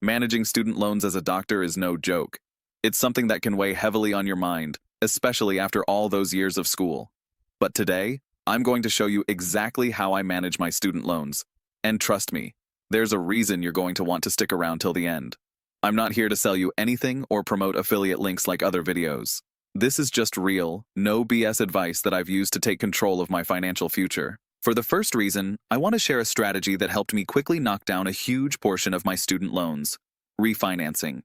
Managing student loans as a doctor is no joke. It's something that can weigh heavily on your mind, especially after all those years of school. But today, I'm going to show you exactly how I manage my student loans. And trust me, there's a reason you're going to want to stick around till the end. I'm not here to sell you anything or promote affiliate links like other videos. This is just real, no BS advice that I've used to take control of my financial future. For the first reason, I want to share a strategy that helped me quickly knock down a huge portion of my student loans: refinancing.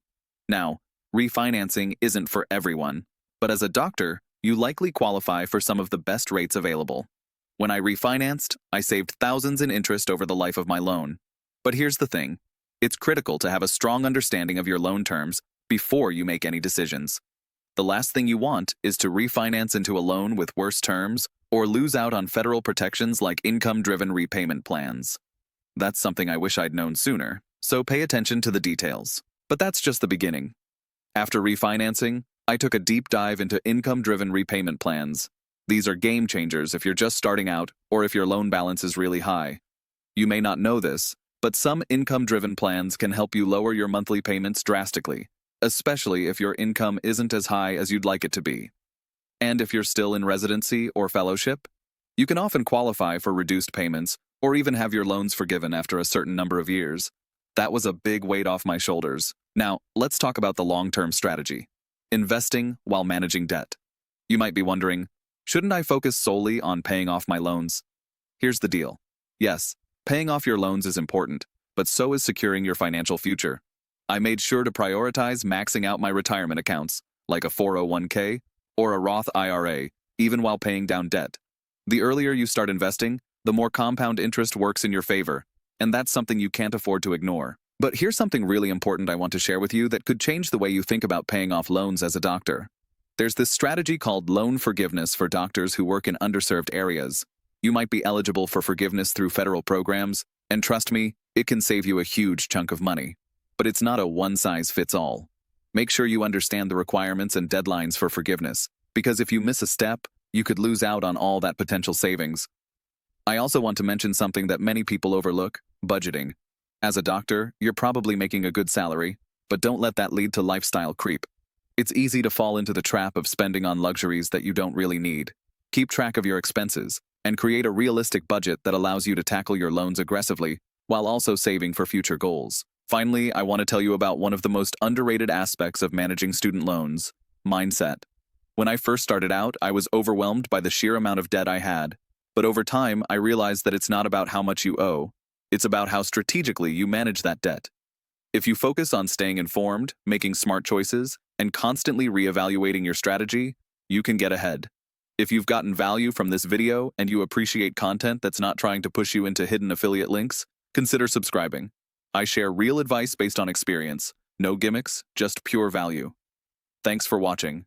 Now, refinancing isn't for everyone, but as a doctor, you likely qualify for some of the best rates available. When I refinanced, I saved thousands in interest over the life of my loan. But here's the thing: it's critical to have a strong understanding of your loan terms before you make any decisions. The last thing you want is to refinance into a loan with worse terms or lose out on federal protections like income-driven repayment plans. That's something I wish I'd known sooner, so pay attention to the details. But that's just the beginning. After refinancing, I took a deep dive into income-driven repayment plans. These are game changers if you're just starting out or if your loan balance is really high. You may not know this, but some income-driven plans can help you lower your monthly payments drastically, especially if your income isn't as high as you'd like it to be. And if you're still in residency or fellowship, you can often qualify for reduced payments or even have your loans forgiven after a certain number of years. That was a big weight off my shoulders. Now, let's talk about the long-term strategy: investing while managing debt. You might be wondering, shouldn't I focus solely on paying off my loans? Here's the deal. Yes, paying off your loans is important, but so is securing your financial future. I made sure to prioritize maxing out my retirement accounts, like a 401k or a Roth IRA, even while paying down debt. The earlier you start investing, the more compound interest works in your favor, and that's something you can't afford to ignore. But here's something really important I want to share with you that could change the way you think about paying off loans as a doctor. There's this strategy called loan forgiveness for doctors who work in underserved areas. You might be eligible for forgiveness through federal programs, and trust me, it can save you a huge chunk of money. But it's not a one-size-fits-all. Make sure you understand the requirements and deadlines for forgiveness, because if you miss a step, you could lose out on all that potential savings. I also want to mention something that many people overlook: budgeting. As a doctor, you're probably making a good salary, but don't let that lead to lifestyle creep. It's easy to fall into the trap of spending on luxuries that you don't really need. Keep track of your expenses and create a realistic budget that allows you to tackle your loans aggressively while also saving for future goals. Finally, I want to tell you about one of the most underrated aspects of managing student loans: mindset. When I first started out, I was overwhelmed by the sheer amount of debt I had. But over time, I realized that it's not about how much you owe. It's about how strategically you manage that debt. If you focus on staying informed, making smart choices, and constantly reevaluating your strategy, you can get ahead. If you've gotten value from this video and you appreciate content that's not trying to push you into hidden affiliate links, consider subscribing. I share real advice based on experience, no gimmicks, just pure value. Thanks for watching.